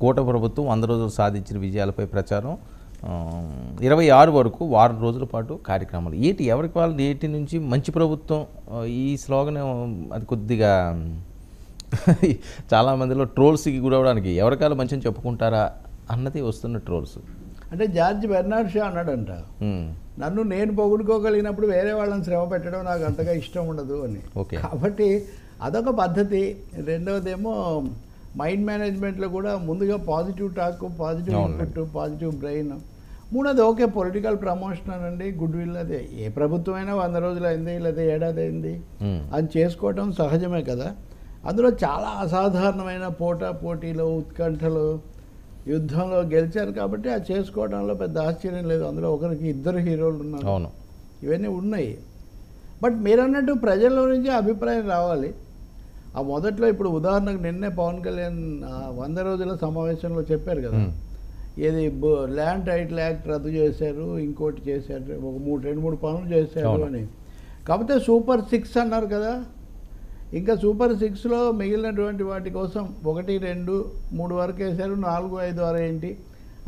కూటమి ప్రభుత్వం 100 రోజులు సాధించిన విజయాలపై ప్రచారం 26 వరకు వారం రోజుల పాటు కార్యక్రమాలు. ఎవరికి వాళ్ళు నేటి నుంచి మంచి ప్రభుత్వం ఈ స్లోగన్ అది కొద్దిగా చాలామందిలో ట్రోల్స్కి గురవడానికి ఎవరికాలు మంచిని చెప్పుకుంటారా అన్నది వస్తున్న ట్రోల్స్. అంటే జార్జ్ బెర్నార్డ్ షా అన్నాడంట, నన్ను నేను పొగుడుకోగలిగినప్పుడు వేరే వాళ్ళని శ్రమ పెట్టడం నాకు అంతగా ఇష్టం ఉండదు అని. కాబట్టి అదొక పద్ధతి. రెండవదేమో మైండ్ మేనేజ్మెంట్లో కూడా ముందుగా positive talk, positive input, positive brain. మూడోది ఓకే పొలిటికల్ ప్రమోషన్ అనండి, గుడ్ విల్. అదే ఏ ప్రభుత్వం అయినా 100 రోజులు అయింది లేదా ఏడాది అయింది అని చేసుకోవటం సహజమే కదా. అందులో చాలా అసాధారణమైన పోటీలు, ఉత్కంఠలు, యుద్ధంలో గెలిచారు కాబట్టి అది చేసుకోవడంలో పెద్ద ఆశ్చర్యం లేదు. అందులో ఒకరికి 2 హీరోలు ఉన్నారు, ఇవన్నీ ఉన్నాయి. బట్ మీరు అన్నట్టు ప్రజల నుంచి అభిప్రాయం రావాలి. ఆ మొదట్లో ఇప్పుడు ఉదాహరణకు నిన్నే పవన్ కళ్యాణ్ 100 రోజుల సమావేశంలో చెప్పారు కదా, ఏది ల్యాండ్ టైటిల్ యాక్ట్ రద్దు చేశారు, ఇంకోటి చేశారు, ఒక 2-3 పనులు చేశారు అని. కాకపోతే సూపర్ 6 అన్నారు కదా, ఇంకా సూపర్ 6లో మిగిలినటువంటి వాటి కోసం 1, 2, 3 వరకు వేశారు, 4, 5, 6 ఏంటి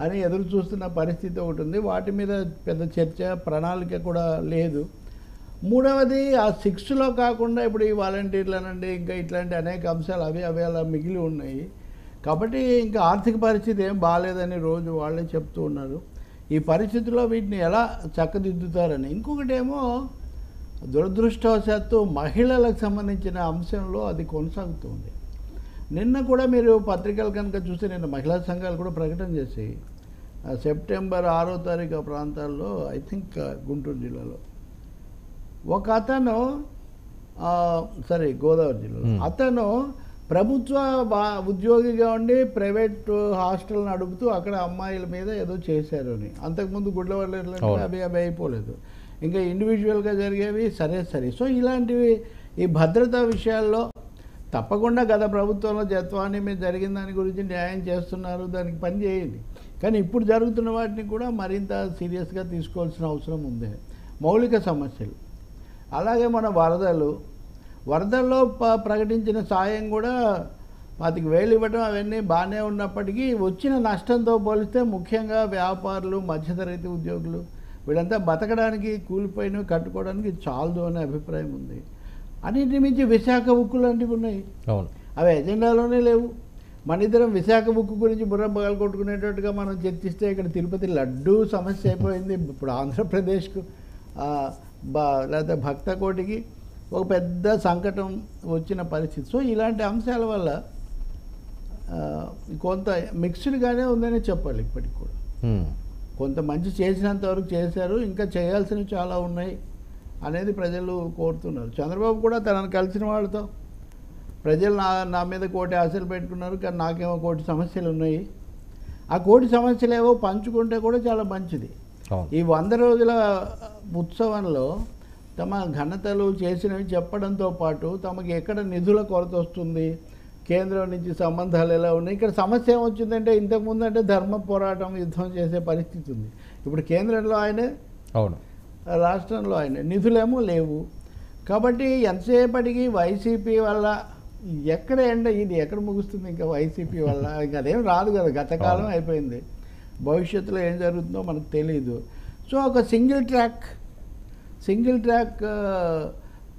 అని ఎదురు చూస్తున్న పరిస్థితి ఒకటి ఉంది. వాటి మీద పెద్ద చర్చ, ప్రణాళిక కూడా లేదు. మూడవది ఆ 6లో కాకుండా ఇప్పుడు ఈ వాలంటీర్లు అనండి, ఇంకా ఇట్లాంటి అనేక అంశాలు అవి అలా మిగిలి ఉన్నాయి. కాబట్టి ఇంకా ఆర్థిక పరిస్థితి ఏం బాగాలేదని రోజు వాళ్ళే చెప్తూ ఉన్నారు. ఈ పరిస్థితుల్లో వీటిని ఎలా చక్కదిద్దుతారని. ఇంకొకటి ఏమో దురదృష్టవశాత్తు మహిళలకు సంబంధించిన అంశంలో అది కొనసాగుతుంది. నిన్న కూడా మీరు పత్రికలు కనుక చూస్తే నిన్న మహిళా సంఘాలు కూడా ప్రకటన చేసి సెప్టెంబర్ 6వ తారీఖు ఆ ప్రాంతాల్లో, ఐ థింక్ గుంటూరు జిల్లాలో ఒక అతను, గోదావరి జిల్లాలో అతను ప్రభుత్వ ఉద్యోగిగా ఉండి ప్రైవేట్ హాస్టల్ నడుపుతూ అక్కడ అమ్మాయిల మీద ఏదో చేశారు అని. అంతకుముందు గుడ్లవల్లేరు అవి అయిపోలేదు, ఇంకా ఇండివిజువల్గా జరిగేవి సరే. సో ఇలాంటివి ఈ భద్రతా విషయాల్లో తప్పకుండా గత ప్రభుత్వంలో జత్వాని మీద జరిగిన దాని గురించి న్యాయం చేస్తున్నారు, దానికి పని చేయండి. కానీ ఇప్పుడు జరుగుతున్న వాటిని కూడా మరింత సీరియస్గా తీసుకోవాల్సిన అవసరం ఉంది. మౌలిక సమస్యలు, అలాగే మన వరదల్లో ప్రకటించిన సాయం కూడా 25,000 ఇవ్వడం అవన్నీ బాగానే ఉన్నప్పటికీ వచ్చిన నష్టంతో పోలిస్తే ముఖ్యంగా వ్యాపారులు, మధ్యతరగతి ఉద్యోగులు వీళ్ళంతా బతకడానికి, కూలిపోయినవి కట్టుకోవడానికి చాలదు అనే అభిప్రాయం ఉంది. అన్నింటి మించి విశాఖ ఉక్కు లాంటివి ఉన్నాయి, అవి ఎజెండాలోనే లేవు. మన ఇద్దరం విశాఖ ఉక్కు గురించి బుర్రబగాలు కొట్టుకునేటట్టుగా మనం చర్చిస్తే ఇక్కడ తిరుపతి లడ్డూ సమస్య అయిపోయింది. ఇప్పుడు ఆంధ్రప్రదేశ్కు లేకపోతే భక్తకోటికి ఒక పెద్ద సంకటం వచ్చిన పరిస్థితి. సో ఇలాంటి అంశాల వల్ల కొంత మిక్స్డ్గానే ఉందని చెప్పాలి. ఇప్పటికి కూడా కొంత మంచి చేసినంత వరకు చేశారు, ఇంకా చేయాల్సినవి చాలా ఉన్నాయి అనేది ప్రజలు కోరుతున్నారు. చంద్రబాబు కూడా తనను కలిసిన వాళ్ళతో ప్రజలు నా మీద 1,000,000 ఆశలు పెట్టుకున్నారు, కానీ నాకేమో 1,000,000 సమస్యలు ఉన్నాయి. ఆ 1,000,000 సమస్యలు ఏవో పంచుకుంటే కూడా చాలా మంచిది. ఈ 100 రోజుల ఉత్సవంలో తమ ఘనతలు చేసినవి చెప్పడంతో పాటు తమకి ఎక్కడ నిధుల కొరత వస్తుంది, కేంద్రం నుంచి సంబంధాలు ఎలా ఉన్నాయి. ఇక్కడ సమస్య ఏమొచ్చిందంటే ఇంతకుముందు అంటే ధర్మ పోరాటం, యుద్ధం చేసే పరిస్థితి ఉంది. ఇప్పుడు కేంద్రంలో ఆయనే, రాష్ట్రంలో ఆయనే, నిధులేమో లేవు. కాబట్టి ఎంతసేపటికి వైసీపీ వల్ల ఇది ఎక్కడ ముగుస్తుంది ఇంకా వైసీపీ వల్ల? ఇంకా అదేం రాదు కదా, గతకాలం అయిపోయింది. భవిష్యత్తులో ఏం జరుగుతుందో మనకు తెలియదు. సో ఒక సింగిల్ ట్రాక్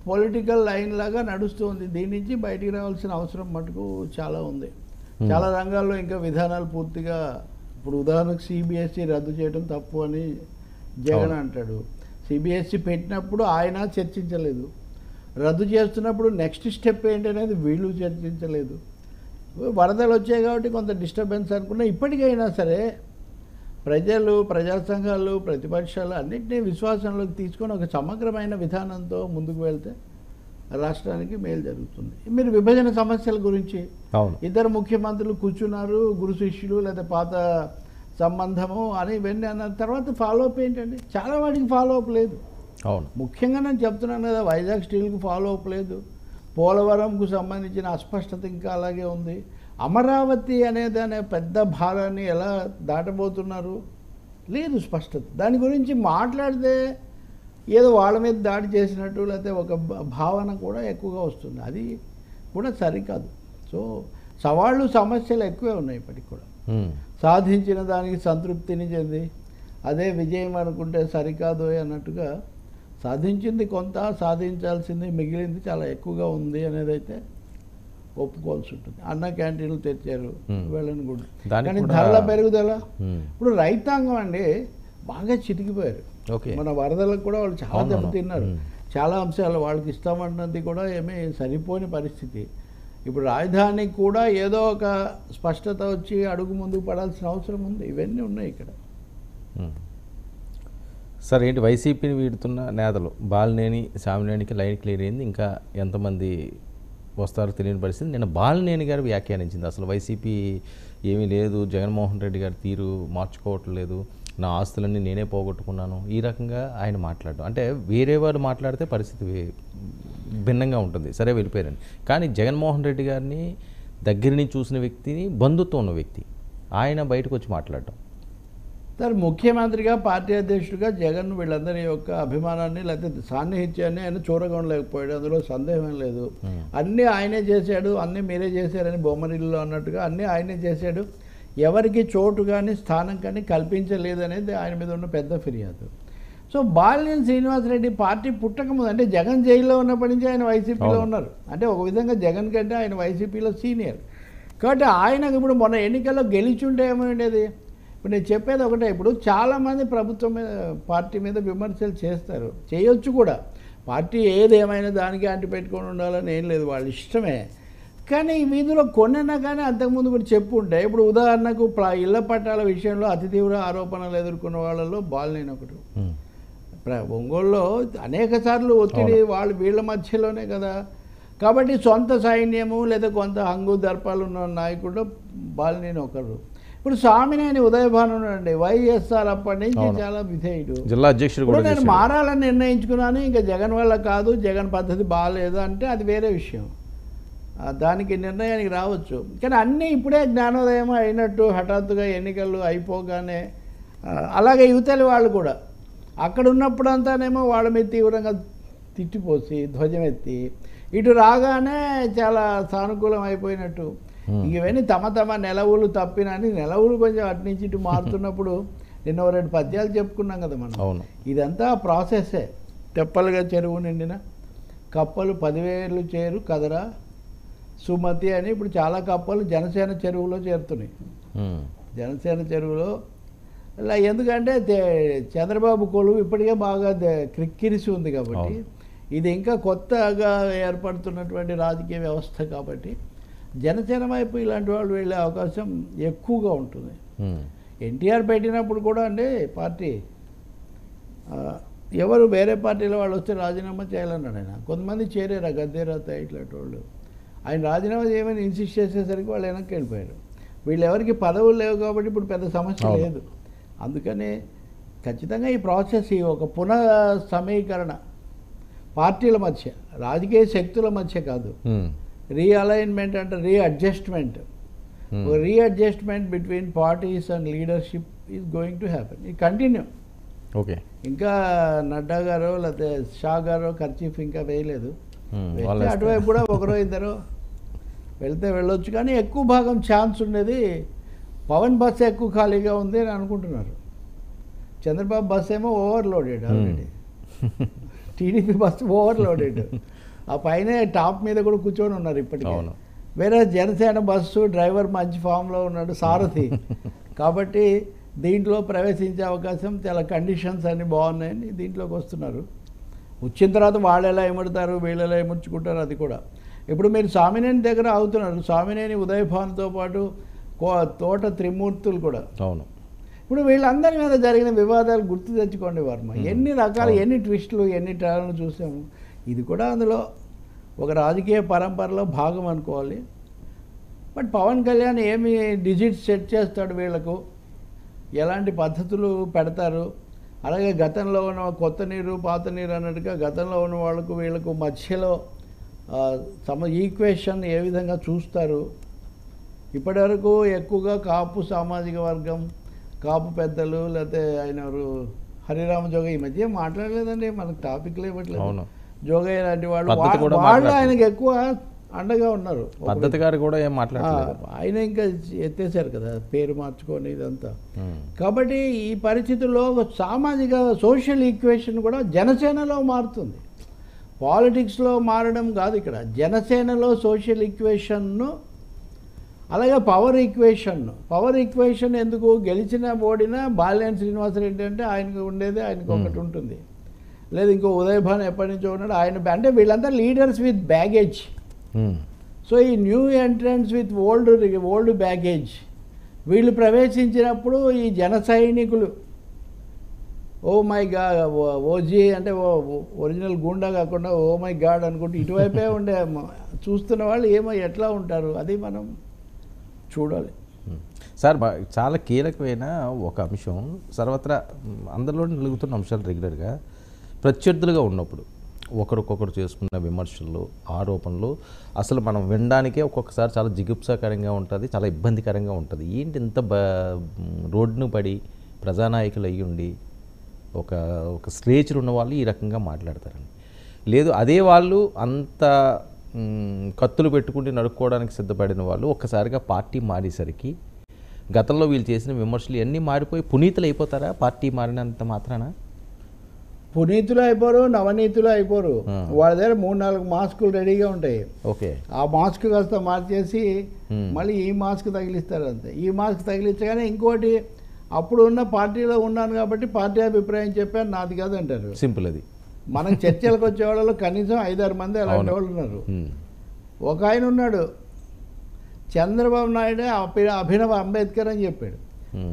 పొలిటికల్ లైన్ లాగా నడుస్తుంది. దీని నుంచి బయటికి రావాల్సిన అవసరం మటుకు చాలా ఉంది. చాలా రంగాల్లో ఇంకా విధానాలు పూర్తిగా, ఇప్పుడు ఉదాహరణకు సిబిఎస్ఈ రద్దు చేయడం తప్పు అని జగన్ అంటాడు. సిబిఎస్ఈ పెట్టినప్పుడు ఆయన చర్చించలేదు, రద్దు చేస్తున్నప్పుడు నెక్స్ట్ స్టెప్ ఏంటనేది వీళ్ళు చర్చించలేదు. వరదలు వచ్చాయి కాబట్టి కొంత డిస్టర్బెన్స్ అనుకున్నా. ఇప్పటికైనా సరే ప్రజలు, ప్రజా సంఘాలు, ప్రతిపక్షాలు అన్నింటినీ విశ్వాసంలోకి తీసుకొని ఒక సమగ్రమైన విధానంతో ముందుకు వెళ్తే రాష్ట్రానికి మేలు జరుగుతుంది. మీరు విభజన సమస్యల గురించి ఇద్దరు ముఖ్యమంత్రులు కూర్చున్నారు, గురు శిష్యులు లేదా పాత సంబంధము అని ఇవన్నీ అన్న తర్వాత ఫాలోఅప్ ఏంటండి? చాలా వాటికి ఫాలోఅప్ లేదు. ముఖ్యంగా నేను చెప్తున్నాను కదా, వైజాగ్ స్టీల్కి ఫాలోఅప్ లేదు, పోలవరంకు సంబంధించిన అస్పష్టత ఇంకా అలాగే ఉంది. అమరావతి అనే పెద్ద భారాన్ని ఎలా దాటబోతున్నారు, లేదు స్పష్టత. దాని గురించి మాట్లాడితే ఏదో వాళ్ళ మీద దాడి చేసినట్టు లేకపోతే ఒక భావన కూడా ఎక్కువగా వస్తుంది. అది కూడా సరికాదు. సో సవాళ్ళు, సమస్యలు ఎక్కువే ఉన్నాయి ఇప్పటికి కూడా. సాధించిన దానికి సంతృప్తిని చెంది అదే విజయం అనుకుంటే సరికాదు అన్నట్టుగా సాధించింది కొంత, సాధించాల్సింది మిగిలింది చాలా ఎక్కువగా ఉంది అనేది అయితే ఒప్పుకోవాల్సి ఉంటుంది. అన్న క్యాంటీన్లు తెచ్చారు, వెళ్ళని కూడా. కానీ ధరల పెరుగుదల, ఇప్పుడు రైతాంగం అండి బాగా చితికిపోయారు. మన వరదలకు కూడా వాళ్ళు చాలా దెబ్బతిన్నారు. చాలా అంశాలు వాళ్ళకి ఇస్తామన్నది కూడా ఏమీ సరిపోని పరిస్థితి. ఇప్పుడు రాజధానికి కూడా ఏదో ఒక స్పష్టత వచ్చి అడుగు ముందుకు పడాల్సిన అవసరం ఉంది. ఇవన్నీ ఉన్నాయి ఇక్కడ. సార్ ఏంటి వైసీపీని వీడుతున్న నేతలు బాలినేని సామినేనికి లైన్ క్లియర్ అయింది, ఇంకా ఎంతమంది వస్తారో తెలియని పరిస్థితి. నిన్న బాలినేని గారు వ్యాఖ్యానించింది, అసలు వైసీపీ ఏమీ లేదు, జగన్మోహన్ రెడ్డి గారి తీరు మార్చుకోవట్లేదు, నా ఆస్తులన్నీ నేనే పోగొట్టుకున్నాను, ఈ రకంగా ఆయన మాట్లాడడం. అంటే వేరే వాళ్ళు మాట్లాడితే పరిస్థితి భిన్నంగా ఉంటుంది, సరే వెళ్ళిపోయారని. కానీ జగన్మోహన్ రెడ్డి గారిని దగ్గర నుంచి చూసిన వ్యక్తిని, బంధుత్వం ఉన్న వ్యక్తి, ఆయన బయటకు వచ్చి మాట్లాడడం. సార్ ముఖ్యమంత్రిగా, పార్టీ అధ్యక్షుడిగా జగన్ వీళ్ళందరి యొక్క అభిమానాన్ని లేకపోతే సాన్నిహిత్యాన్ని ఆయన చూరగొనలేకపోయాడు, అందులో సందేహం లేదు. అన్నీ ఆయనే చేశాడు, అన్నీ మీరే చేశారని బొమ్మరిల్లు అన్నట్టుగా అన్నీ ఆయనే చేశాడు. ఎవరికి చోటు కానీ స్థానం కానీ కల్పించలేదు అనేది ఆయన మీద ఉన్న పెద్ద ఫిర్యాదు. సో బాలినేని శ్రీనివాసరెడ్డి పార్టీ పుట్టకముందు, అంటే జగన్ జైల్లో ఉన్నప్పటి నుంచి ఆయన వైసీపీలో ఉన్నారు. అంటే ఒక విధంగా జగన్ కంటే ఆయన వైసీపీలో సీనియర్ కాబట్టి ఆయనకు ఇప్పుడు మొన్న ఎన్నికల్లో గెలిచుంటే ఏమైండేది. ఇప్పుడు నేను చెప్పేది ఒకటే, ఇప్పుడు చాలామంది ప్రభుత్వం మీద, పార్టీ మీద విమర్శలు చేస్తారు, చేయొచ్చు కూడా. పార్టీ ఏదేమైనా దానికి అంటి పెట్టుకొని ఉండాలని ఏం లేదు, వాళ్ళ ఇష్టమే. కానీ వీధిలో కొన్నైనా కానీ అంతకుముందు కూడా చెప్పుంటే, ఇప్పుడు ఉదాహరణకు ఇళ్ల పట్టాల విషయంలో అతి తీవ్ర ఆరోపణలు ఎదుర్కొన్న వాళ్ళలో బాలినేని ఒకటి. ఒంగోలులో అనేక సార్లు ఒత్తిడి వీళ్ళ మధ్యలోనే కదా. కాబట్టి సొంత సైన్యము లేదా కొంత హంగు దర్పాలు ఉన్న నాయకుడు బాలినేని ఒకరు. ఇప్పుడు సామినేని ఉదయభాను అండి, వైఎస్ఆర్ అప్పటి నుంచి చాలా విధేయుడు, జిల్లా అధ్యక్షుడు కూడా. నేను మారాలని నిర్ణయించుకున్నాను, ఇంకా జగన్ వల్ల కాదు, జగన్ పద్ధతి బాగాలేదు అంటే అది వేరే విషయం, దానికి నిర్ణయానికి రావచ్చు. కానీ అన్నీ ఇప్పుడే జ్ఞానోదయం అయినట్టు హఠాత్తుగా ఎన్నికలు అయిపోగానే, అలాగే యువతలి వాళ్ళు కూడా అక్కడ ఉన్నప్పుడు అంతానేమో వాళ్ళ మీద తీవ్రంగా తిట్టిపోసి ధ్వజమెత్తి, ఇటు రాగానే చాలా సానుకూలం అయిపోయినట్టు. ఇవన్నీ తమ నెలవులు తప్పినని, నెలవులు కొంచెం అటు నుంచి ఇటు మారుతున్నప్పుడు నిన్న 2 పద్యాలు చెప్పుకున్నాం కదా మనం. ఇదంతా ప్రాసెస్సే. తెప్పలుగా చెరువు నిండిన కప్పలు 10,000 చేరు కదరా సుమతి అని ఇప్పుడు చాలా కప్పలు జనసేన చెరువులో చేరుతున్నాయి. జనసేన చెరువులో ఇలా, ఎందుకంటే చంద్రబాబు కొలువు ఇప్పటికే బాగా క్రిక్కిరిసి ఉంది కాబట్టి, ఇది ఇంకా కొత్తగా ఏర్పడుతున్నటువంటి రాజకీయ వ్యవస్థ కాబట్టి జనసేన వైపు ఇలాంటి వాళ్ళు వెళ్ళే అవకాశం ఎక్కువగా ఉంటుంది. ఎన్టీఆర్ పెట్టినప్పుడు కూడా అండి పార్టీ, ఎవరు వేరే పార్టీలో వాళ్ళు వస్తే రాజీనామా చేయాలన్నాడు ఆయన. కొంతమంది చేరారు, గద్దెరాత ఇట్లాంటి వాళ్ళు. ఆయన రాజీనామా చేయమని ఇన్సిస్ట్ చేసేసరికి వాళ్ళు వెనక్కి వెళ్ళిపోయారు. వీళ్ళు ఎవరికి పదవులు లేవు కాబట్టి ఇప్పుడు పెద్ద సమస్య లేదు. అందుకని ఖచ్చితంగా ఈ ప్రాసెస్, ఈ ఒక పునః సమీకరణ పార్టీల మధ్య, రాజకీయ శక్తుల మధ్య కాదు, రీఅలైన్మెంట్ అంటే readjustment, readjustment between parties and leadership is going to happen. ఇది కంటిన్యూ. ఓకే, ఇంకా నడ్డా గారో లేకపోతే షా గారో ఖర్చీఫ్ ఇంకా వేయలేదు. అటువైపు కూడా ఒకరో ఇద్దరు వెళ్తే వెళ్ళొచ్చు. కానీ ఎక్కువ భాగం ఛాన్స్ ఉండేది పవన్ బస్సు ఎక్కువ ఖాళీగా ఉంది అని అనుకుంటున్నారు. చంద్రబాబు బస్సు ఏమో overloaded already, TDP bus overloaded, ఆ పైన టాప్ మీద కూడా కూర్చొని ఉన్నారు ఇప్పటికే. వేరే జనసేన బస్సు డ్రైవర్ మంచి ఫామ్లో ఉన్నాడు, సారథి. కాబట్టి దీంట్లో ప్రవేశించే అవకాశం, చాలా కండిషన్స్ అన్నీ బాగున్నాయని దీంట్లోకి వస్తున్నారు. వచ్చిన తర్వాత వాళ్ళు ఎలా ఎముడతారు, వీళ్ళు ఎలా ఎముడ్చుకుంటారు అది కూడా. ఇప్పుడు మీరు సామినేని దగ్గర అవుతున్నారు, సామినేని ఉదయభానుతో పాటు తోట త్రిమూర్తులు కూడా. అవును. ఇప్పుడు వీళ్ళందరి మీద జరిగిన వివాదాలు గుర్తు తెచ్చుకోండి వర్మ, ఎన్ని రకాల, ఎన్ని ట్విస్టులు, ఎన్ని టర్న్లు చూసాము. ఇది కూడా అందులో ఒక రాజకీయ పరంపరలో భాగం అనుకోవాలి. బట్ పవన్ కళ్యాణ్ ఏమి డిజిట్స్ సెట్ చేస్తాడు, వీళ్లకు ఎలాంటి పద్ధతులు పెడతారు, అలాగే గతంలో ఉన్న కొత్త నీరు పాత నీరు అన్నట్టుగా గతంలో ఉన్న వాళ్ళకు వీళ్లకు మధ్యలో ఈక్వేషన్ ఏ విధంగా చూస్తారు. ఇప్పటివరకు ఎక్కువగా కాపు సామాజిక వర్గం, కాపు పెద్దలు, లేకపోతే ఆయన హరిరామ జోగయ్య, ఈ మధ్య మాట్లాడలేదండి, మనకు టాపిక్లు ఇవ్వట్లేదు. జోగయ్య లాంటి వాళ్ళు ఆయనకు ఎక్కువ అండగా ఉన్నారు. పద్ధతి గారు కూడా ఏం మాట్లాడలేదు. ఆయన ఇంకా ఎత్తేసారు కదా పేరు మార్చుకొని ఇదంతా. కాబట్టి ఈ పరిస్థితుల్లో సామాజిక సోషల్ ఈక్వేషన్ కూడా జనసేనలో మారుతుంది. పాలిటిక్స్లో మారడం కాదు ఇక్కడ, జనసేనలో సోషల్ ఈక్వేషన్ను, అలాగే పవర్ ఈక్వేషన్ ఎందుకు, గెలిచిన ఓడినా బాలినేని శ్రీనివాసరెడ్డి అంటే ఆయనకు ఉండేది ఆయనకు ఒకటి ఉంటుంది, లేదు ఇంకో ఉదయభాన్ ఎప్పటి నుంచో ఉన్నాడు ఆయన, అంటే వీళ్ళంతా లీడర్స్ విత్ బ్యాగేజ్. సో ఈ new entrance with old baggage వీళ్ళు ప్రవేశించినప్పుడు ఈ జన సైనికులు ఓ మై గాడ్, ఓజీ అంటే ఒరిజినల్ గూండా కాకుండా ఓ మై గాడ్ అనుకుంటూ ఇటువైపే ఉండే చూస్తున్న వాళ్ళు ఏమో ఎట్లా ఉంటారు, అది మనం చూడాలి. సార్ చాలా కీలకమైన ఒక అంశం, సర్వత్రా అందరిలో నిలుగుతున్న అంశాలు రెగ్యులర్గా ప్రత్యర్థులుగా ఉన్నప్పుడు ఒకరికొకరు చేసుకున్న విమర్శలు, ఆరోపణలు అసలు మనం వినడానికే ఒక్కొక్కసారి చాలా జిగుప్సాకరంగా ఉంటుంది, చాలా ఇబ్బందికరంగా ఉంటుంది. ఏంటి ఇంత రోడ్డును పడి ప్రజానాయకులు అయ్యి ఉండి ఒక స్ట్రేచర్ ఉన్న వాళ్ళు ఈ రకంగా మాట్లాడతారని, లేదు అదే వాళ్ళు అంత కత్తులు పెట్టుకుంటే నడుక్కోవడానికి సిద్ధపడిన వాళ్ళు ఒక్కసారిగా పార్టీ మారేసరికి గతంలో వీళ్ళు చేసిన విమర్శలు అన్నీ మారిపోయి పునీతులు అయిపోతారా పార్టీ మారినంత మాత్రాన? పునీతులు అయిపోరు, నవనీతులు అయిపోరు. వాళ్ళ దగ్గర 3-4 మాస్కులు రెడీగా ఉంటాయి. ఓకే, ఆ మాస్క్ కాస్త మార్చేసి మళ్ళీ ఈ మాస్క్ తగిలిస్తారు అంతే. ఈ మాస్క్ తగిలించగానే ఇంకోటి, అప్పుడు ఉన్న పార్టీలో ఉన్నాను కాబట్టి పార్టీ అభిప్రాయం చెప్పాను, నాది కాదు అంటారు. సింపుల్. అది మనం చర్చలకు వచ్చే వాళ్ళలో కనీసం 5-6 మంది అలాంటి వాళ్ళు ఉన్నారు. ఒక ఆయన ఉన్నాడు, చంద్రబాబు నాయుడే అభినవ్ అంబేద్కర్ అని చెప్పాడు,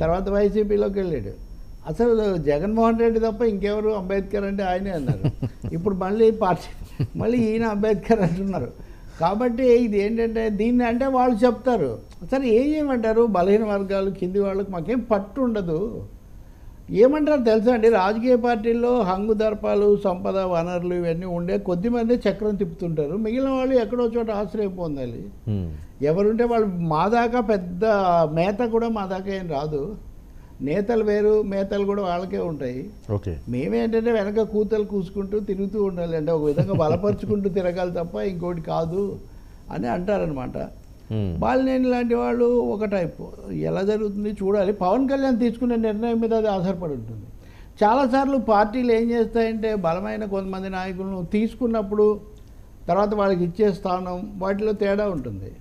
తర్వాత వైసీపీలోకి వెళ్ళాడు. అసలు జగన్మోహన్ రెడ్డి తప్ప ఇంకెవరు అంబేద్కర్ అంటే ఆయనే అన్నారు. ఇప్పుడు మళ్ళీ ఈయన అంబేద్కర్ అంటున్నారు. కాబట్టి ఇది ఏంటంటే దీన్ని అంటే వాళ్ళు చెప్తారు, సరే ఏం చేయమంటారు, బలహీన వర్గాలు కింది వాళ్ళకి మాకేం పట్టు ఉండదు. ఏమంటారు తెలుసా అండి, రాజకీయ పార్టీల్లో హంగు దర్పాలు, సంపద, వనరులు ఇవన్నీ ఉండే కొద్దిమంది చక్రం తిప్పుతుంటారు, మిగిలిన వాళ్ళు ఎక్కడో చోట ఆశ్రయం పొందాలి. ఎవరుంటే వాళ్ళు మా దాకా పెద్ద మేత కూడా మా దాకా ఏం రాదు, నేతలు వేరు, మేతలు కూడా వాళ్ళకే ఉంటాయి. ఓకే, మేమేంటంటే వెనక కూతలు కూసుకుంటూ తిరుగుతూ ఉండాలి, అంటే ఒక విధంగా బలపరుచుకుంటూ తిరగాలి తప్ప ఇంకోటి కాదు అని అంటారనమాట. బాలినేని లాంటి వాళ్ళు ఒక టైపు, ఎలా జరుగుతుంది చూడాలి. పవన్ కళ్యాణ్ తీసుకునే నిర్ణయం మీద అది ఆధారపడి ఉంటుంది. చాలాసార్లు పార్టీలు ఏం చేస్తాయంటే బలమైన కొంతమంది నాయకులను తీసుకున్నప్పుడు తర్వాత వాళ్ళకి ఇచ్చే స్థానం వాటిలో తేడా ఉంటుంది.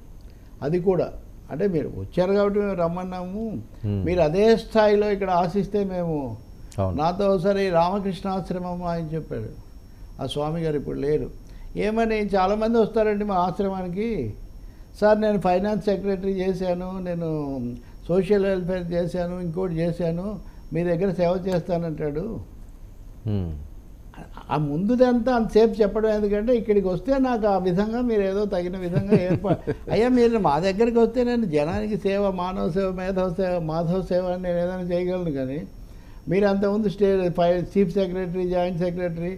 అది కూడా అంటే మీరు వచ్చారు కాబట్టి మేము రమ్మన్నాము, మీరు అదే స్థాయిలో ఇక్కడ ఆశిస్తే మేము, నాతో ఒకసారి రామకృష్ణ ఆశ్రమం ఆయన చెప్పాడు, ఆ స్వామి గారు ఇప్పుడు లేరు, ఏమని చాలామంది వస్తారండి మా ఆశ్రమానికి, సార్ నేను ఫైనాన్స్ సెక్రటరీ చేశాను, నేను సోషల్ వెల్ఫేర్ చేశాను, ఇంకోటి చేశాను, మీ దగ్గర సేవ చేస్తానంటాడు. ఆ ముందుదంతా అంతసేపు చెప్పడం ఎందుకంటే ఇక్కడికి వస్తే నాకు ఆ విధంగా మీరు ఏదో తగిన విధంగా అయ్యా మీరు మా దగ్గరికి వస్తే నేను జనానికి సేవ, మానవ సేవ, మాధవ సేవ అని నేను ఏదైనా చేయగలను, కానీ మీరు అంతకుముందు చీఫ్ సెక్రటరీ, జాయింట్ సెక్రటరీ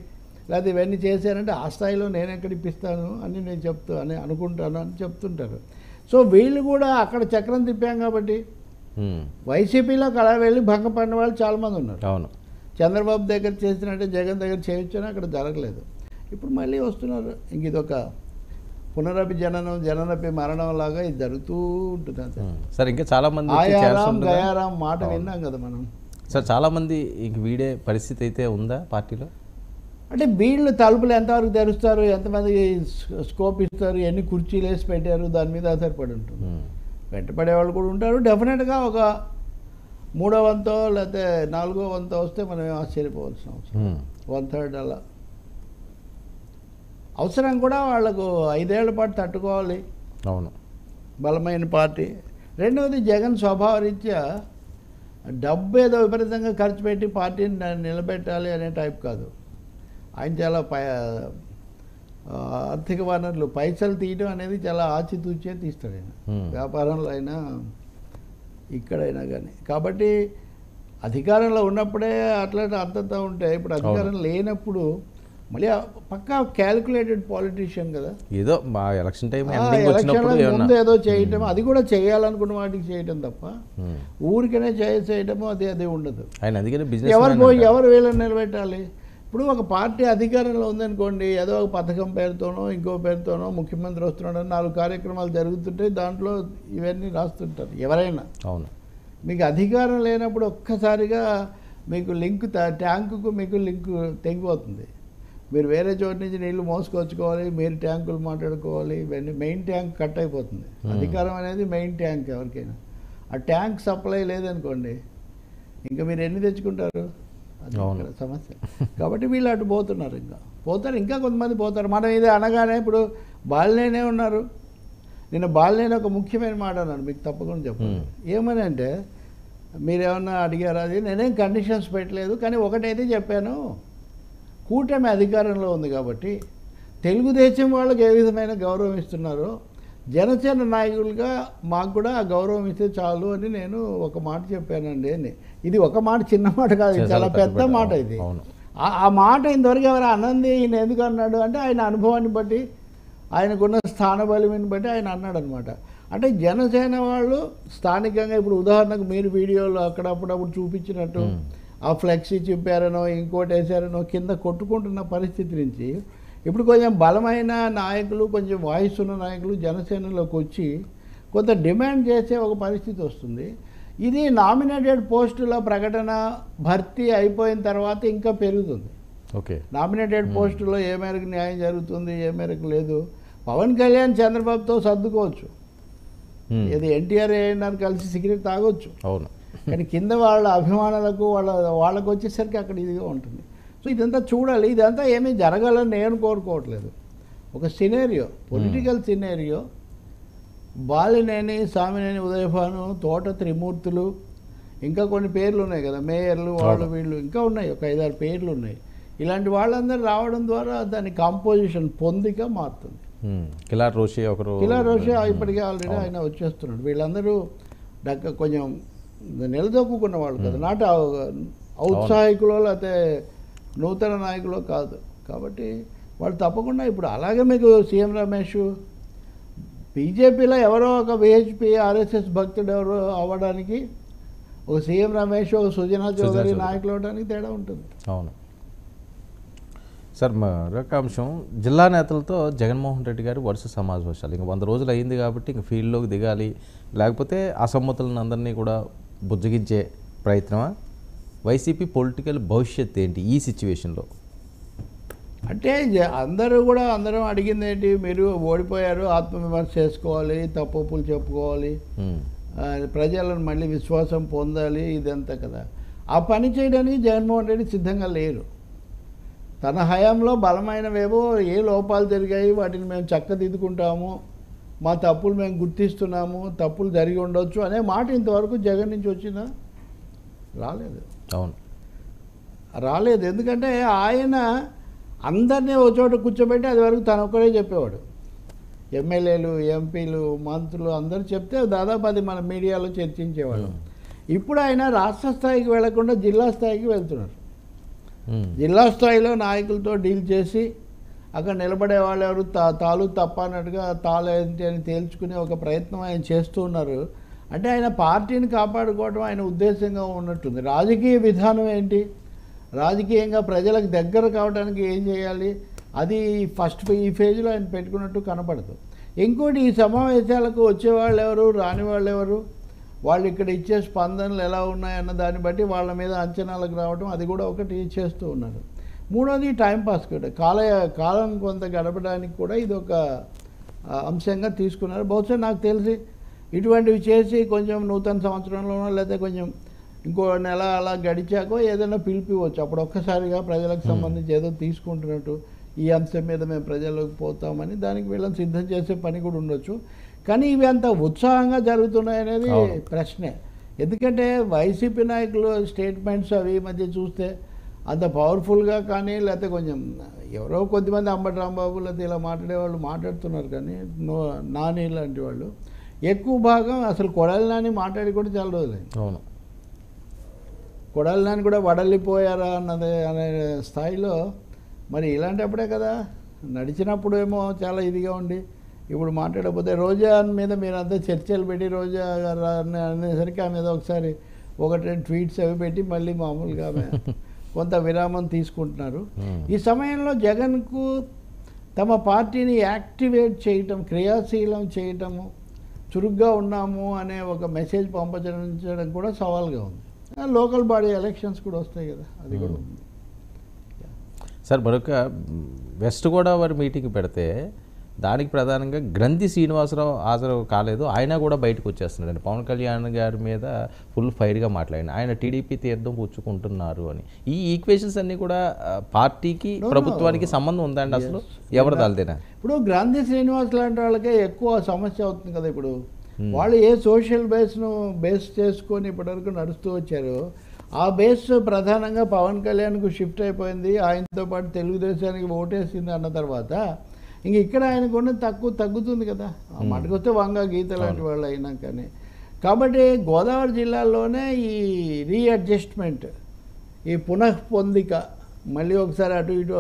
లేకపోతే ఇవన్నీ చేశారంటే ఆ స్థాయిలో నేను ఎక్కడ ఇప్పిస్తాను అని నేను అనుకుంటాను అని చెప్తుంటారు. సో వీళ్ళు కూడా అక్కడ చక్రం తిప్పాం కాబట్టి వైసీపీలోకి అలా వెళ్ళి భంగపడిన వాళ్ళు చాలామంది ఉన్నారు. అవును, చంద్రబాబు దగ్గర చేసినట్టే జగన్ దగ్గర చేయొచ్చని అక్కడ జరగలేదు. ఇప్పుడు మళ్ళీ వస్తున్నారు. ఇంక ఇదొక పునరపి జననపి మరణం లాగా ఇది జరుగుతూ ఉంటుంది అంతే. సార్ ఇంకా చాలామంది గయారాం మాట విన్నాం కదా మనం. సార్ చాలామంది ఇంక వీడే పరిస్థితి అయితే ఉందా పార్టీలో? అంటే వీళ్ళు తలుపులు ఎంతవరకు తెరుస్తారు, ఎంతమంది స్కోప్ ఇస్తారు, ఎన్ని కుర్చీలు వేసి పెట్టారు, దాని మీద ఆధారపడి ఉంటుంది. వెంటపడే వాళ్ళు కూడా ఉంటారు. డెఫినెట్గా ఒక 3వ వంతో లేకపోతే 4వ వంతో వస్తే మనం ఆశ్చర్యపోవాల్సిన అవసరం, 1/3 అలా అవసరం కూడా వాళ్ళకు 5 ఏళ్ల పాటు తట్టుకోవాలి. అవును, బలమైన పార్టీ. రెండవది జగన్ స్వభావరీత్యా డబ్బు ఏదో విపరీతంగా ఖర్చు పెట్టి పార్టీని నిలబెట్టాలి అనే టైప్ కాదు. ఆయన చాలా ఆర్థిక వనరులు పైసలు తీయడం అనేది చాలా ఆచితూచే తీస్తాడు ఆయన, వ్యాపారంలో అయినా ఇక్కడైనా కానీ. కాబట్టి అధికారంలో ఉన్నప్పుడే అట్లా అంతంతా ఉంటాయి. ఇప్పుడు అధికారం లేనప్పుడు మళ్ళీ పక్కా క్యాలిక్యులేటెడ్ పాలిటీషియన్ కదా, ఏదో మా ఎలక్షన్ టైం ముందు ఏదో చేయటం, అది కూడా చేయాలనుకున్న వాటికి చేయటం తప్ప ఊరికనే చేయటము అది ఉండదు. ఎవరు వీళ్ళని నిలబెట్టాలి. ఇప్పుడు ఒక పార్టీ అధికారంలో ఉందనుకోండి, ఏదో ఒక పథకం పేరుతోనో ఇంకో పేరుతోనో ముఖ్యమంత్రి వస్తున్నాడు, 4 కార్యక్రమాలు జరుగుతుంటే దాంట్లో ఇవన్నీ రాస్తుంటారు ఎవరైనా. అవును. మీకు అధికారం లేనప్పుడు ఒక్కసారిగా మీకు ట్యాంకుకు మీకు లింక్ తెగిపోతుంది. మీరు వేరే చోటు నుంచి నీళ్లు మోసుకొచ్చుకోవాలి, మీరు ట్యాంకులు మాట్లాడుకోవాలి, ఇవన్నీ మెయిన్ ట్యాంక్ కట్ అయిపోతుంది. అధికారం అనేది మెయిన్ ట్యాంక్ ఎవరికైనా. ఆ ట్యాంక్ సప్లై లేదనుకోండి, ఇంకా మీరు ఎన్ని తెచ్చుకుంటారు? అది సమస్య. కాబట్టి వీళ్ళు అటు పోతున్నారు, ఇంకా కొంతమంది పోతారు. మనం ఇది అనగానే ఇప్పుడు బాలినేనే ఉన్నారు. నేను బాలినేని ఒక ముఖ్యమైన మాట అన్నాను, మీకు తప్పకుండా చెప్పాను. ఏమని అంటే, మీరేమన్నా అడిగారా? అది నేనేం కండిషన్స్ పెట్టలేదు, కానీ ఒకటైతే చెప్పాను, కూటమి అధికారంలో ఉంది కాబట్టి తెలుగుదేశం వాళ్ళకి ఏ విధమైన గౌరవం ఇస్తున్నారో జనసేన నాయకులుగా మాకు కూడా ఆ గౌరవం ఇస్తే చాలు అని నేను ఒక మాట చెప్పానండి అని. ఇది ఒక మాట, చిన్న మాట కాదు, చాలా పెద్ద మాట ఇది. ఆ మాట ఇంతవరకు ఎవరు అనంది. ఈయన ఎందుకు అన్నాడు అంటే, ఆయన అనుభవాన్ని బట్టి, ఆయనకున్న స్థానబలిని బట్టి ఆయన అన్నాడు అనమాట. అంటే జనసేన వాళ్ళు స్థానికంగా, ఇప్పుడు ఉదాహరణకు మీరు వీడియోలో అప్పుడప్పుడు చూపించినట్టు ఆ ఫ్లెక్సీ చింపారనో ఇంకోటి వేసారనో కింద కొట్టుకుంటున్న పరిస్థితి నుంచి ఇప్పుడు కొంచెం బలమైన నాయకులు, కొంచెం వాయిస్ ఉన్న నాయకులు జనసేనలోకి వచ్చి కొంత డిమాండ్ చేసే ఒక పరిస్థితి వస్తుంది. ఇది నామినేటెడ్ పోస్టుల ప్రకటన భర్తీ అయిపోయిన తర్వాత ఇంకా పెరుగుతుంది. ఓకే, నామినేటెడ్ పోస్టులో ఏ మేరకు న్యాయం జరుగుతుంది, ఏ మేరకు లేదు. పవన్ కళ్యాణ్ చంద్రబాబుతో సర్దుకోవచ్చు, ఇది ఎన్టీఆర్ ఏఎన్ఆర్ కలిసి సిగరెట్ తాగొచ్చు. అవును. కానీ కింద వాళ్ళ అభిమానులకు వాళ్ళకు వచ్చేసరికి అక్కడ ఇదిగా ఉంటుంది. సో ఇదంతా చూడాలి. ఇదంతా ఏమీ జరగాలని నేను కోరుకోవట్లేదు. ఒక scenario, political scenario, Balineni, Samineni Udayabhanu, తోట త్రిమూర్తులు, ఇంకా కొన్ని పేర్లు ఉన్నాయి కదా, మేయర్లు, వాళ్ళు వీళ్ళు ఇంకా ఉన్నాయి, ఒక 5-6 పేర్లు ఉన్నాయి. ఇలాంటి వాళ్ళందరూ రావడం ద్వారా దాని కాంపోజిషన్ పొందిక మారుతుంది. కిలార్ రోషే ఇప్పటికే ఆల్రెడీ ఆయన వచ్చేస్తున్నాడు. వీళ్ళందరూ కొంచెం నిలదొక్కున్న వాళ్ళు కదా, నాటి ఔత్సాహికులో లేకపోతే నూతన నాయకులో కాదు. కాబట్టి వాళ్ళు తప్పకుండా ఇప్పుడు అలాగే మీకు సీఎం రమేష్, బీజేపీలో ఎవరో ఒక విహెచ్పి ఆర్ఎస్ఎస్ భక్తుడు ఎవరో అవ్వడానికి ఒక సీఎం రమేష్, ఒక సుజనా చౌదరి నాయకులు అవ్వడానికి తేడా ఉంటుంది. అవును సార్. మరొక అంశం, జిల్లా నేతలతో జగన్మోహన్ రెడ్డి గారు వరుస సమావేశాలు. ఇంక 100 రోజులు అయింది కాబట్టి ఇంక ఫీల్డ్లోకి దిగాలి, లేకపోతే అసమ్మతులను అందరినీ కూడా బుజ్జగించే ప్రయత్నమా? వైసీపీ పొలిటికల్ భవిష్యత్ ఏంటి ఈ సిచ్యువేషన్లో? అంటే అందరం అడిగింది ఏంటి, మీరు ఓడిపోయారు, ఆత్మవిమర్శ చేసుకోవాలి, తప్పులు చెప్పుకోవాలి, ప్రజలను మళ్ళీ విశ్వాసం పొందాలి, ఇదంతా కదా. ఆ పని చేయడానికి జగన్మోహన్ రెడ్డి సిద్ధంగా లేరు. తన హయాంలో బలమైనవేవో ఏ లోపాలు జరిగాయి వాటిని మేము చక్కదిద్దుకుంటాము, మా తప్పులు మేము గుర్తిస్తున్నాము, తప్పులు జరిగి ఉండొచ్చు అనే మాట ఇంతవరకు జగన్ నుంచి వచ్చినా రాలేదు. అవును, రాలేదు. ఎందుకంటే ఆయన అందరినీ ఒక చోట కూర్చోబెట్టి అది వరకు తను ఒక్కడే చెప్పేవాడు. ఎమ్మెల్యేలు, ఎంపీలు, మంత్రులు అందరూ చెప్తే దాదాపు అది మన మీడియాలో చర్చించేవాళ్ళం. ఇప్పుడు ఆయన రాష్ట్ర స్థాయికి వెళ్లకుండా జిల్లా స్థాయికి వెళ్తున్నారు. జిల్లా స్థాయిలో నాయకులతో డీల్ చేసి అక్కడ నిలబడే వాళ్ళు ఎవరు తాలు తప్ప అన్నట్టుగా తాలు ఏంటి అని తేల్చుకునే ఒక ప్రయత్నం ఆయన చేస్తూ ఉన్నారు. అంటే ఆయన పార్టీని కాపాడుకోవడం ఆయన ఉద్దేశంగా ఉన్నట్టుంది. రాజకీయ విధానం ఏంటి, రాజకీయంగా ప్రజలకు దగ్గర కావడానికి ఏం చేయాలి, అది ఈ ఫేజ్లో ఆయన పెట్టుకున్నట్టు కనపడదు. ఇంకోటి, ఈ సమావేశాలకు వచ్చేవాళ్ళు ఎవరు, రాని వాళ్ళు ఎవరు, వాళ్ళు ఇక్కడ ఇచ్చే స్పందనలు ఎలా ఉన్నాయన్న దాన్ని బట్టి వాళ్ళ మీద అంచనాలకు రావడం, అది కూడా ఒకటి చేస్తూ ఉన్నారు. మూడోది టైంపాస్ కూడా, కాలం కొంత గడపడానికి కూడా ఇది ఒక అంశంగా తీసుకున్నారు. బహుశా నాకు తెలిసి ఇటువంటివి చేసి కొంచెం నూతన సంవత్సరంలోనో లేదా కొంచెం ఇంకో నెల అలా గడిచాకో ఏదైనా పిలిపివచ్చు. అప్పుడు ఒక్కసారిగా ప్రజలకు సంబంధించి ఏదో తీసుకుంటున్నట్టు ఈ అంశం మీద మేము ప్రజల్లోకి పోతామని దానికి వీళ్ళని సిద్ధం చేసే పని కూడా ఉండొచ్చు. కానీ ఇవి అంత ఉత్సాహంగా జరుగుతున్నాయనేది ప్రశ్నే. ఎందుకంటే వైసీపీ నాయకులు స్టేట్మెంట్స్ అవి మధ్య చూస్తే అంత పవర్ఫుల్గా కానీ, లేకపోతే కొంచెం ఎవరో కొద్దిమంది అంబటి రాంబాబు లేకపోతే ఇలా మాట్లాడేవాళ్ళు మాట్లాడుతున్నారు, కానీ నాని లాంటి వాళ్ళు ఎక్కువ భాగం అసలు కొడాలి నాని మాట్లాడి కూడా చాలా రోజులైంది. అవును, కొడాలి నాని కూడా వడలిపోయారా అనే స్థాయిలో. మరి ఇలాంటప్పుడే కదా నడిచినప్పుడు ఏమో చాలా ఇదిగా ఉండి ఇప్పుడు మాట్లాడకపోతే రోజా మీద మీరంతా చర్చలు పెట్టి రోజా అనేసరికి ఆమె మీద ఒకసారి 1-2 ట్వీట్స్ అవి పెట్టి మళ్ళీ మామూలుగా ఆమె కొంత విరామం తీసుకుంటున్నారు. ఈ సమయంలో జగన్కు తమ పార్టీని యాక్టివేట్ చేయటం, క్రియాశీలం చేయటము, చురుగ్గా ఉన్నాము అనే ఒక మెసేజ్ పంపించడం కూడా సవాల్గా ఉంది. లోకల్ బాడీ ఎలక్షన్స్ కూడా వస్తాయి కదా, అది కూడా ఉంది. సార్ మరొక వెస్ట్ గోదావరి మీటింగ్ పెడితే దానికి ప్రధానంగా గ్రంథి శ్రీనివాసరావు హాజరు కాలేదు, ఆయన కూడా బయటకు వచ్చేస్తున్నాడు. పవన్ కళ్యాణ్ గారి మీద ఫుల్ ఫైర్గా మాట్లాడిన ఆయన టీడీపీ తీర్థం పుచ్చుకుంటున్నారు అని. ఈ ఈక్వేషన్స్ అన్నీ కూడా పార్టీకి ప్రభుత్వానికి సంబంధం ఉందండి అసలు? ఎవరు దాల్దేనా? ఇప్పుడు గ్రంథి శ్రీనివాస్ లాంటి వాళ్ళకే ఎక్కువ సమస్య అవుతుంది కదా. ఇప్పుడు వాళ్ళు ఏ సోషల్ బేస్ చేసుకొని ఇప్పటివరకు నడుస్తూ వచ్చారు, ఆ బేస్ ప్రధానంగా పవన్ కళ్యాణ్కు షిఫ్ట్ అయిపోయింది. ఆయనతో పాటు తెలుగుదేశానికి ఓటేసింది అన్న తర్వాత ఇంక ఇక్కడ ఆయనకున్న తగ్గుతుంది కదా. ఆ మాటకొస్తే వంగ గీత లాంటి వాళ్ళు అయినా కానీ. కాబట్టి గోదావరి జిల్లాలోనే ఈ రీఅడ్జస్ట్మెంట్, ఈ పునఃపొందిక, మళ్ళీ ఒకసారి అటు ఇటు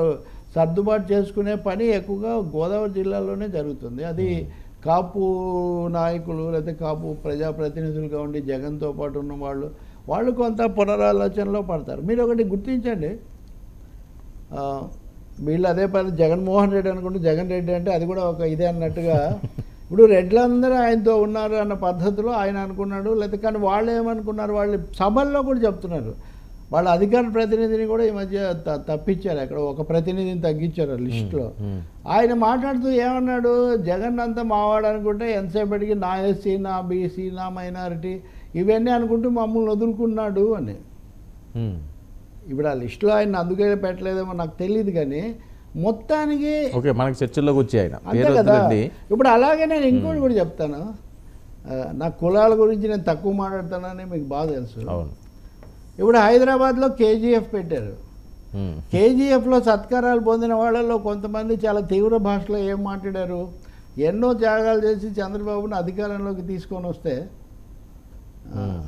సర్దుబాటు చేసుకునే పని ఎక్కువగా గోదావరి జిల్లాలోనే జరుగుతుంది. అది కాపు నాయకులు లేదా కాపు ప్రజాప్రతినిధులుగా ఉండి జగన్తో పాటు ఉన్న వాళ్ళు కొంత పునరాలోచనలో పడతారు. మీరు ఒకటి గుర్తించండి, వీళ్ళు అదే పని జగన్మోహన్ రెడ్డి అనుకుంటే జగన్ రెడ్డి అంటే అది కూడా ఒక ఇదే అన్నట్టుగా ఇప్పుడు రెడ్లందరూ ఆయనతో ఉన్నారు అన్న పద్ధతిలో ఆయన అనుకున్నాడు. లేదా కానీ వాళ్ళు ఏమనుకున్నారు, వాళ్ళు సభల్లో కూడా చెప్తున్నారు, వాళ్ళ అధికార ప్రతినిధిని కూడా ఈ మధ్య తప్పించారు, అక్కడ ఒక ప్రతినిధిని తగ్గించారు లిస్టులో. ఆయన మాట్లాడుతూ ఏమన్నాడు, జగన్ అంతా మావాడు అనుకుంటే ఎంతసేపటికి నా ఎస్సీ, నా బీసీ, నా మైనారిటీ ఇవన్నీ అనుకుంటూ మమ్మల్ని వదులుకున్నాడు అని. ఇప్పుడు ఆ లిస్టులో ఆయన అందుకే పెట్టలేదేమో నాకు తెలియదు, కానీ మొత్తానికి మనకి చర్చల్లోకి వచ్చి ఆయన అంతే కదా. ఇప్పుడు అలాగే నేను ఇంకోటి కూడా చెప్తాను, నా కులాల గురించి నేను తక్కువ మాట్లాడతానని మీకు బాగా తెలుసు. ఇప్పుడు హైదరాబాద్లో కేజీఎఫ్ పెట్టారు. కేజీఎఫ్లో సత్కారాలు పొందిన వాళ్ళలో కొంతమంది చాలా తీవ్ర భాషలో ఏం మాట్లాడారు, ఎన్నో త్యాగాలు చేసి చంద్రబాబును అధికారంలోకి తీసుకొని వస్తే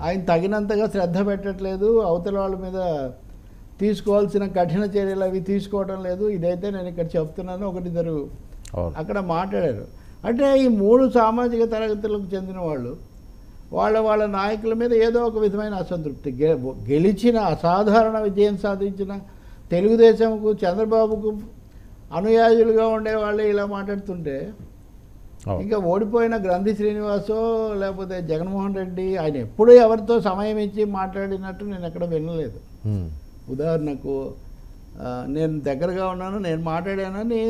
ఆయన తగినంతగా శ్రద్ధ పెట్టట్లేదు, అవతల వాళ్ళ మీద తీసుకోవాల్సిన కఠిన చర్యలు అవి తీసుకోవడం లేదు, ఇదైతే నేను ఇక్కడ చెప్తున్నాను ఒకటిద్దరు అక్కడ మాట్లాడారు. అంటే ఈ 3 సామాజిక తరగతులకు చెందిన వాళ్ళ నాయకుల మీద ఏదో ఒక విధమైన అసంతృప్తి, గెలిచిన అసాధారణ విజయం సాధించిన తెలుగుదేశంకు చంద్రబాబుకు అనుయాయులుగా ఉండే వాళ్ళు ఇలా మాట్లాడుతుంటే, ఇంకా ఓడిపోయిన గ్రంథి శ్రీనివాసో లేకపోతే జగన్మోహన్ రెడ్డి ఆయన ఎప్పుడూ ఎవరితో సమయం ఇచ్చి మాట్లాడినట్టు నేను ఎక్కడ వినలేదు. ఉదాహరణకు నేను దగ్గరగా ఉన్నాను, నేను మాట్లాడానని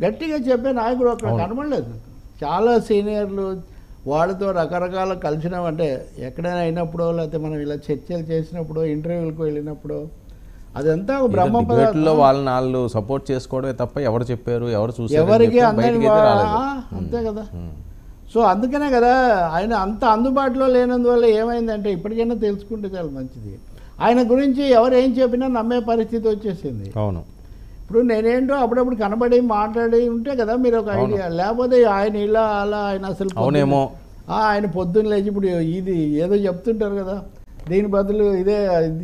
గట్టిగా చెప్పే నాయకుడు అక్కడ కనబడలేదు. చాలా సీనియర్లు వాళ్ళతో రకరకాల కలిసినామంటే ఎక్కడైనా అయినప్పుడో లేకపోతే మనం ఇలా చర్చలు చేసినప్పుడు ఇంటర్వ్యూలకు వెళ్ళినప్పుడు అదంతా ఒక బ్రహ్మపదంలో వాళ్ళు సపోర్ట్ చేసుకోవడమే తప్ప ఎవరు చెప్పారు ఎవరు చూసారు ఎవరికి అంతే కదా. సో అందుకనే కదా ఆయన అంత అందుబాటులో లేనందువల్ల ఏమైందంటే ఇప్పటికైనా తెలుసుకుంటే చాలా మంచిది. ఆయన గురించి ఎవరు ఏం చెప్పినా నమ్మే పరిస్థితి వచ్చేసింది. అవును, ఇప్పుడు నేనేంటో అప్పుడప్పుడు కనబడి మాట్లాడి ఉంటే కదా మీరు ఒక ఐడియా, లేకపోతే ఆయన ఇలా అలా ఆయన అసలు అవునేమో ఆయన పొద్దున్న లేచి ఇప్పుడు ఇది ఏదో చెప్తుంటారు కదా, దీని బదులు ఇది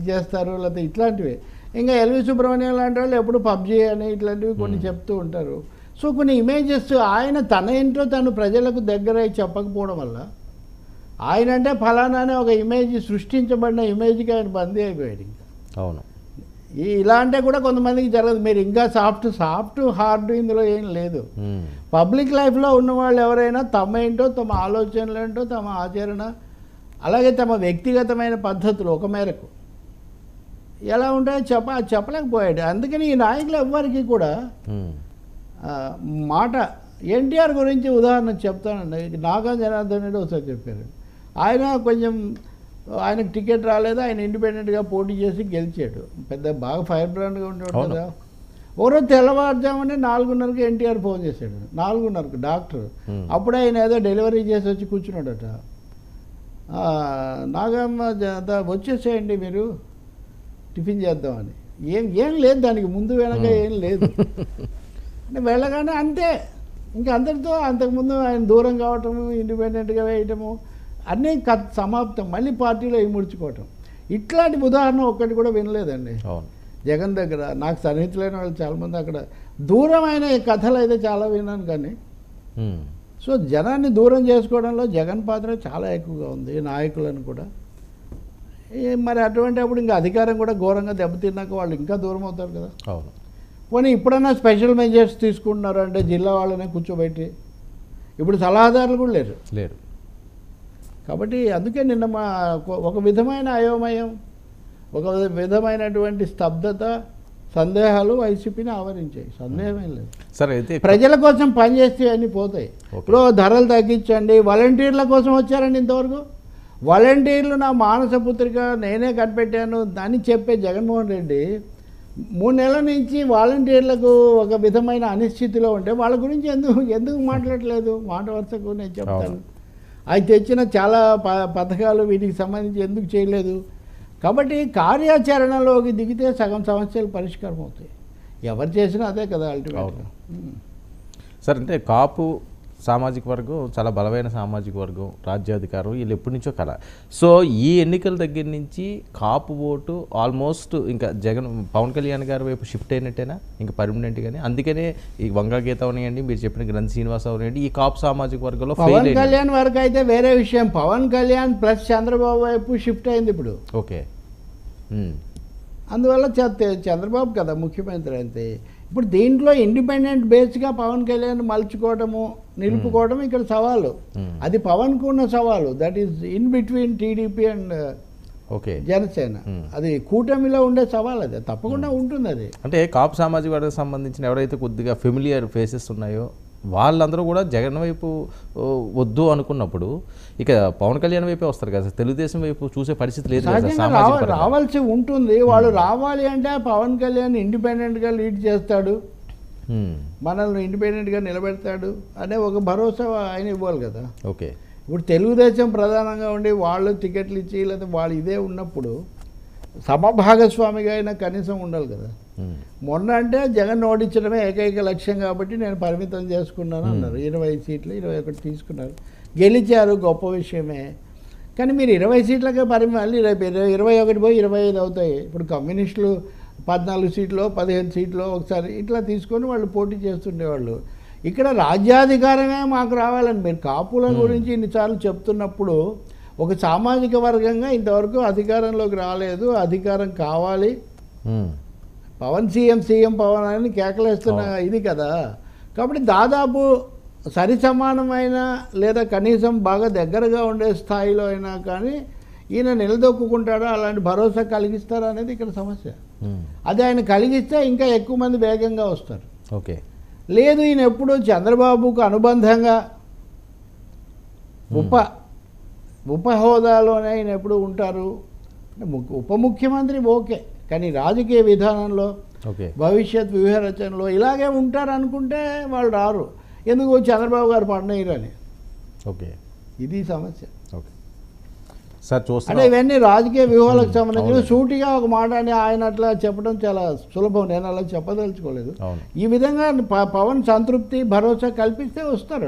చేస్తారు లేకపోతే ఇట్లాంటివి. ఇంకా ఎల్వి సుబ్రహ్మణ్యం లాంటి వాళ్ళు ఎప్పుడు పబ్జీ అని ఇట్లాంటివి కొన్ని చెప్తూ ఉంటారు. సో కొన్ని ఇమేజెస్ ఆయన తన ఏంటో తను ప్రజలకు దగ్గర చెప్పకపోవడం వల్ల ఆయన అంటే ఫలానా అనే ఒక ఇమేజ్ సృష్టించబడిన ఇమేజ్కి ఆయన బందీ అయిపోయాడు. ఇంకా అవును, ఇలా అంటే కూడా కొంతమందికి జరగదు. మీరు ఇంకా సాఫ్ట్ హార్డ్ ఇందులో ఏం లేదు. పబ్లిక్ లైఫ్లో ఉన్న వాళ్ళు ఎవరైనా తమ ఏంటో తమ ఆలోచనలు ఏంటో తమ ఆచరణ అలాగే తమ వ్యక్తిగతమైన పద్ధతులు ఒక మేరకు ఎలా ఉంటాయో చెప్పలేకపోయాడు. అందుకని ఈ నాయకులు ఎవ్వరికి కూడా మాట ఎన్టీఆర్ గురించి ఉదాహరణ చెప్తానండి. నాగా జనార్దన్ రెడ్డి ఒకసారి చెప్పారు, ఆయనకు టికెట్ రాలేదు, ఆయన ఇండిపెండెంట్గా పోటీ చేసి గెలిచాడు, పెద్ద బాగా ఫైర్ బ్రాండ్గా ఉంటాడు కదా. ఒకరోజు తెల్లవారుజామునే 4:30కి ఎన్టీఆర్ ఫోన్ చేశాడు, 4:30కు డాక్టర్. అప్పుడే ఆయన ఏదో డెలివరీ చేసి వచ్చి కూర్చున్నాడట. నాగమ్మ వచ్చేసేయండి మీరు టిఫిన్ చేద్దామని. ఏం లేదు దానికి ముందు వెనక ఏం లేదు. అంటే వెళ్ళగానే అంతే, ఇంకా అందరితో అంతకుముందు ఆయన దూరం కావటము, ఇండిపెండెంట్గా వేయటము అన్నీ సమాప్తం. మళ్ళీ పార్టీలో ఇముడ్చుకోవటం. ఇట్లాంటి ఉదాహరణ ఒక్కటి కూడా వినలేదండి జగన్ దగ్గర. నాకు సన్నిహితులైన వాళ్ళు చాలామంది అక్కడ దూరమైన కథలు అయితే చాలా విన్నాను. కానీ సో జనాన్ని దూరం చేసుకోవడంలో జగన్ పాత్ర చాలా ఎక్కువగా ఉంది. నాయకులను కూడా మరి అటువంటి అప్పుడు ఇంకా అధికారం కూడా ఘోరంగా దెబ్బతిన్నాక వాళ్ళు ఇంకా దూరం అవుతారు కదా. అవును. పోనీ ఇప్పుడన్నా స్పెషల్ మెజర్స్ తీసుకుంటున్నారు అంటే జిల్లా వాళ్ళనే కూర్చోబెట్టి, ఇప్పుడు సలహాదారులు కూడా లేరు. కాబట్టి అందుకే నిన్న ఒక విధమైన అయోమయం, ఒక విధమైనటువంటి స్తబ్దత, సందేహాలు వైసీపీని ఆవరించాయి. సందేహమేం లేదు. సరే, అయితే ప్రజల కోసం పనిచేస్తే అన్నీ పోతాయి. ఇప్పుడు ధరలు తగ్గించండి, వాలంటీర్ల కోసం వచ్చారండి ఇంతవరకు. వాలంటీర్లు నా మానస పుత్రిక నేనే కనిపెట్టాను అని చెప్పే జగన్మోహన్ రెడ్డి 3 నెలల నుంచి వాలంటీర్లకు ఒక విధమైన అనిశ్చితిలో ఉంటే వాళ్ళ గురించి ఎందుకు మాట్లాడలేదు? మాట వరుసకు నేను చెప్తాను. అది తెచ్చిన చాలా పథకాలు వీటికి సంబంధించి ఎందుకు చేయలేదు? కాబట్టి కార్యాచరణలోకి దిగితే సగం సమస్యలు పరిష్కారం అవుతాయి. ఎవరు చేసినా అదే కదా అల్టిమేట్గా. సార్, అంటే కాపు సామాజిక వర్గం చాలా బలమైన సామాజిక వర్గం, రాజ్యాధికారం వీళ్ళు ఎప్పటి నుంచో కల. సో ఈ ఎన్నికల దగ్గర నుంచి కాపు ఓటు ఆల్మోస్ట్ ఇంకా పవన్ కళ్యాణ్ గారి వైపు షిఫ్ట్ అయినట్టేనా ఇంకా పర్మనెంట్గానే? అందుకనే ఈ వంగా గీత అవనివ్వండి, మీరు చెప్పిన గ్రంథ శ్రీనివాస అవనివ్వండి, ఈ కాపు సామాజిక వర్గంలో పవన్ కళ్యాణ్ వరకు అయితే వేరే విషయం. పవన్ కళ్యాణ్ ప్లస్ చంద్రబాబు వైపు షిఫ్ట్ అయింది ఇప్పుడు. ఓకే. అందువల్ల చంద్రబాబు కదా ముఖ్యమంత్రి. అంతే. ఇప్పుడు దీంట్లో ఇండిపెండెంట్ బేస్గా పవన్ కళ్యాణ్ మలుచుకోవడము, నిలుపుకోవడం ఇక్కడ సవాలు. అది పవన్కు ఉన్న సవాలు. That is in between TDP and Janasena. అది కూటమిలో ఉండే సవాల్. అది తప్పకుండా ఉంటుంది. అది అంటే కాపు సామాజిక వర్గానికి సంబంధించిన ఎవరైతే కొద్దిగా ఫెమిలియర్ ఫేసెస్ ఉన్నాయో వాళ్ళందరూ కూడా జగన్ వైపు వద్దు అనుకున్నప్పుడు ఇక పవన్ కళ్యాణ్ వైపే వస్తారు కదా. తెలుగుదేశం వైపు చూసే పరిస్థితి లేదు. రావాల్సి ఉంటుంది. వాళ్ళు రావాలి అంటే పవన్ కళ్యాణ్ ఇండిపెండెంట్గా లీడ్ చేస్తాడు, మనల్ని ఇండిపెండెంట్గా నిలబెడతాడు అనే ఒక భరోసా ఆయన ఇవ్వాలి కదా. ఓకే. ఇప్పుడు తెలుగుదేశం ప్రధానంగా ఉండి వాళ్ళు టికెట్లు ఇచ్చి లేదా వాళ్ళు ఇదే ఉన్నప్పుడు సమభాగస్వామిగా అయినా కనీసం ఉండాలి కదా. మొన్న అంటే జగన్ ఓడించడమే ఏకైక లక్ష్యం కాబట్టి నేను పరిమితం చేసుకున్నాను అన్నారు. 20 సీట్లు 21 తీసుకున్నారు, గెలిచారు, గొప్ప విషయమే. కానీ మీరు 20 సీట్లకే మళ్ళీ రేపు 21 పోయి 25 అవుతాయి. ఇప్పుడు కమ్యూనిస్టులు 14 సీట్లు 15 సీట్లు ఒకసారి ఇట్లా తీసుకొని వాళ్ళు పోటీ చేస్తుండేవాళ్ళు. ఇక్కడ రాజ్యాధికారమే మాకు రావాలని మీరు కాపుల గురించి ఇన్నిసార్లు చెప్తున్నప్పుడు ఒక సామాజిక వర్గంగా ఇంతవరకు అధికారంలోకి రాలేదు, అధికారం కావాలి, పవన్ సీఎం పవన్ అని కేకలేస్తున్న ఇది కదా. కాబట్టి దాదాపు సరి సమానమైన లేదా కనీసం బాగా దగ్గరగా ఉండే స్థాయిలో అయినా కానీ ఈయన నిలదొక్కుంటాడా, అలాంటి భరోసా కలిగిస్తారా అనేది ఇక్కడ సమస్య. అది ఆయన కలిగిస్తే ఇంకా ఎక్కువ మంది వేగంగా వస్తారు. ఓకే. లేదు ఈయన ఎప్పుడు చంద్రబాబుకు అనుబంధంగా ఉప హోదాలోనే ఆయన ఎప్పుడు ఉంటారు. ఉప ముఖ్యమంత్రి ఓకే, కానీ రాజకీయ విధానంలో భవిష్యత్ వ్యూహరచనలో ఇలాగే ఉంటారు అనుకుంటే వాళ్ళు రారు. ఎందుకు చంద్రబాబు గారు పడనయ్యరని. ఓకే. ఇది సమస్య. ఓకే సార్, అంటే ఇవన్నీ రాజకీయ వ్యూహాలకు సంబంధించిన సూటిగా ఒక మాట అని ఆయన అట్లా చెప్పడం చాలా సులభం. నేను అలా చెప్పదలుచుకోలేదు. ఈ విధంగా పవన్ సంతృప్తి భరోసా కల్పిస్తే వస్తారు.